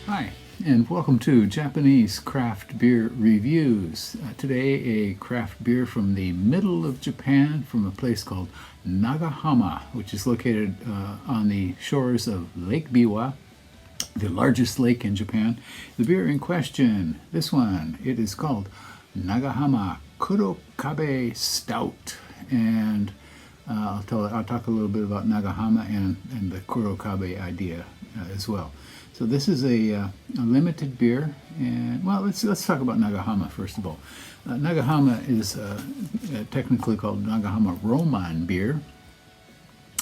Hi, and welcome to Japanese Craft Beer Reviews. Today, a craft beer from the middle of Japan from a place called Nagahama, which is located on the shores of Lake Biwa, the largest lake in Japan. The beer in question, this one, it is called Nagahama Kurokabe Stout. And I'll talk a little bit about Nagahama and the Kurokabe idea as well. So this is a limited beer, and well, let's talk about Nagahama first of all. Nagahama is technically called Nagahama Roman Beer,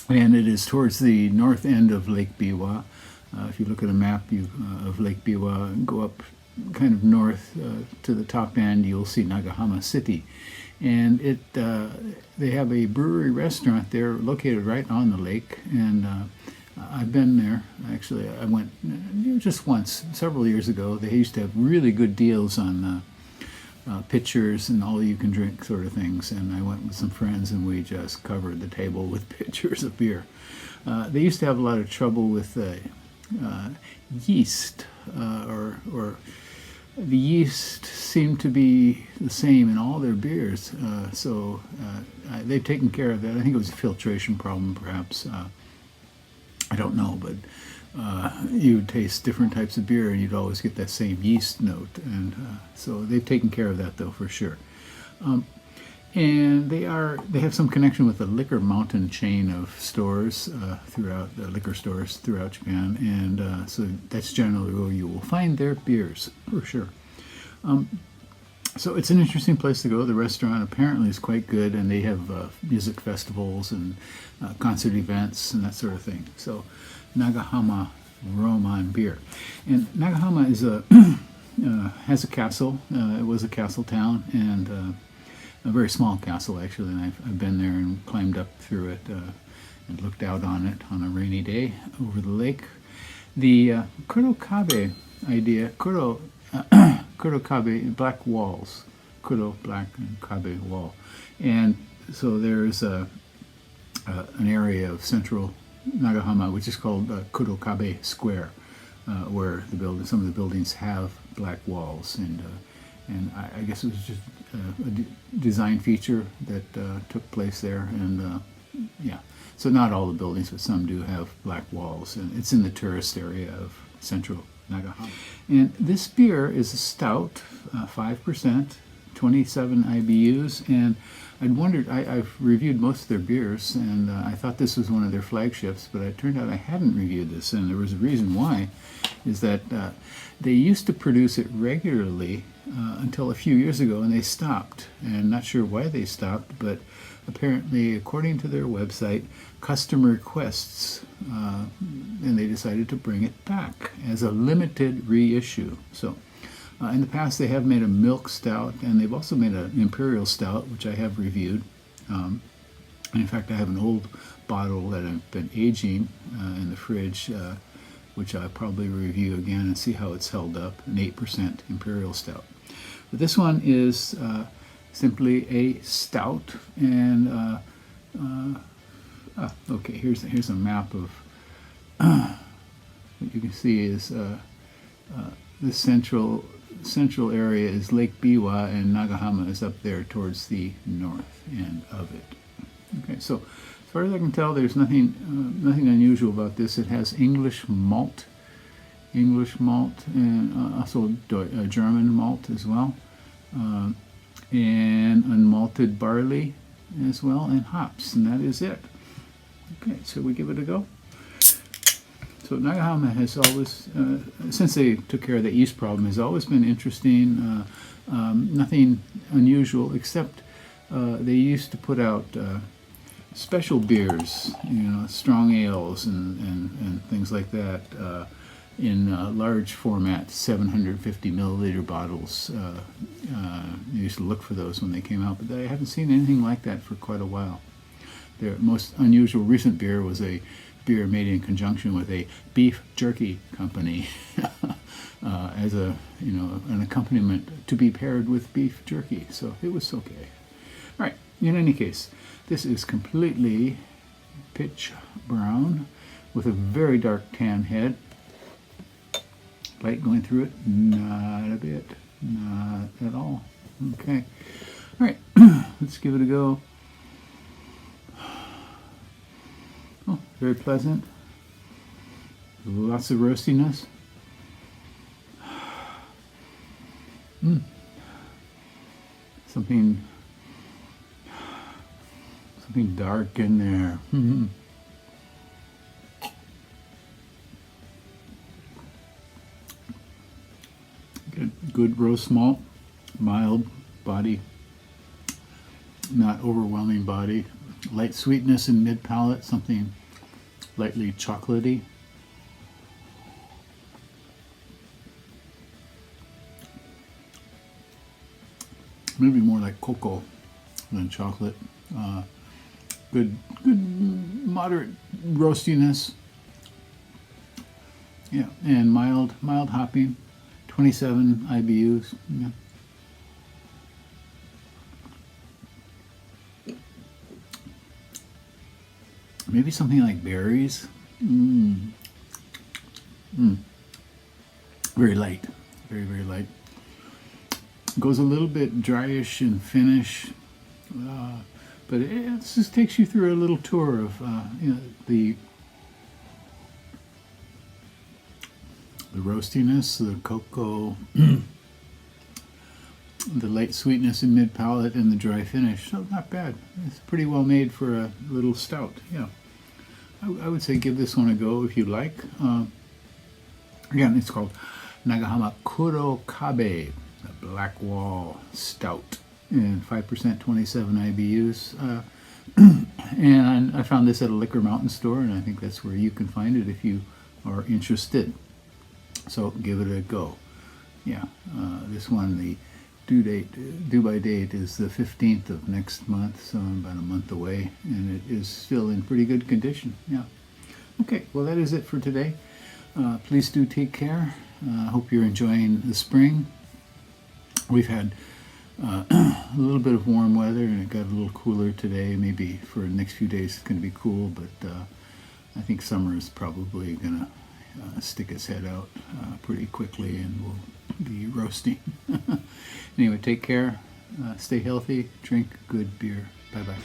and it is towards the north end of Lake Biwa. If you look at a map of Lake Biwa and go up kind of north to the top end, you'll see Nagahama City. And they have a brewery restaurant there located right on the lake, and I've been there. Actually, I went just once, several years ago. They used to have really good deals on pitchers and all-you-can-drink sort of things, and I went with some friends, and we just covered the table with pitchers of beer. They used to have a lot of trouble with yeast, or the yeast seemed to be the same in all their beers, so they've taken care of that. I think it was a filtration problem, perhaps. I don't know, but you would taste different types of beer and you'd always get that same yeast note, and so they've taken care of that, though, for sure. And they have some connection with the Liquor Mountain chain of stores throughout the liquor stores throughout Japan, and so that's generally where you will find their beers for sure. So it's an interesting place to go. The restaurant apparently is quite good, and they have music festivals and concert events and that sort of thing. So Nagahama Roman Beer, and Nagahama is has a castle. It was a castle town, and a very small castle actually, and I've been there and climbed up through it and looked out on it on a rainy day over the lake. The Kurokabe idea, Kurokabe, black walls, Kuro, black, and Kabe, wall. And so there's an area of central Nagahama which is called Kurokabe Square, where some of the buildings have black walls, and I guess it was just a design feature that took place there, and yeah, so not all the buildings, but some do have black walls, and it's in the tourist area of central Nagahama. And this beer is a stout, 5%, 27 IBUs, and I'd wondered, I've reviewed most of their beers, and I thought this was one of their flagships, but it turned out I hadn't reviewed this, and there was a reason why, is that they used to produce it regularly until a few years ago, and they stopped, and not sure why they stopped, but apparently, according to their website, customer requests, and they decided to bring it back as a limited reissue. So in the past, they have made a milk stout, and they've also made an imperial stout, which I have reviewed. And in fact, I have an old bottle that I've been aging in the fridge, which I'll probably review again and see how it's held up, an 8% imperial stout. But this one is simply a stout, and okay, here's a map of what you can see is the central area is Lake Biwa, and Nagahama is up there towards the north end of it. Okay, so as far as I can tell, there's nothing unusual about this. It has English malt, and also German malt as well, and unmalted barley as well, and hops, and that is it. Okay, so we give it a go. So Nagahama has always, since they took care of the yeast problem, has always been interesting. Nothing unusual, except they used to put out special beers, strong ales and things like that, in large format, 750 milliliter bottles. I used to look for those when they came out, but I haven't seen anything like that for quite a while. Their most unusual recent beer was a beer made in conjunction with a beef jerky company as an accompaniment to be paired with beef jerky. So it was okay. All right. In any case, this is completely pitch brown with a very dark tan head. bite going through it? Not a bit. Not at all. Okay. All right. Let's give it a go. Oh, very pleasant. Lots of roastiness. Something dark in there. Good roast malt, mild body, not overwhelming body, light sweetness in mid palate, something lightly chocolatey. Maybe more like cocoa than chocolate. Good moderate roastiness. Yeah, and mild hopping. 27 IBUs. Yeah. Maybe something like berries. Very light. Very, very light. Goes a little bit dryish in finish, but it just takes you through a little tour of the roastiness, the cocoa, the light sweetness in mid palate, and the dry finish. So not bad. It's pretty well made for a little stout. Yeah, I would say give this one a go if you like. Again, it's called Nagahama Kurokabe, the Black Wall Stout, and 5%, 27 IBUs. And I found this at a Liquor Mountain store, and I think that's where you can find it if you are interested. So give it a go. Yeah, this one, the due by date is the 15th of next month, so about a month away, and it is still in pretty good condition. Yeah. Okay, well that is it for today. Please do take care. Hope you're enjoying the spring. We've had a little bit of warm weather, and it got a little cooler today. Maybe for the next few days it's going to be cool, but I think summer is probably going to stick its head out pretty quickly, and we'll be roasting. Anyway, take care, stay healthy, drink good beer. Bye-bye.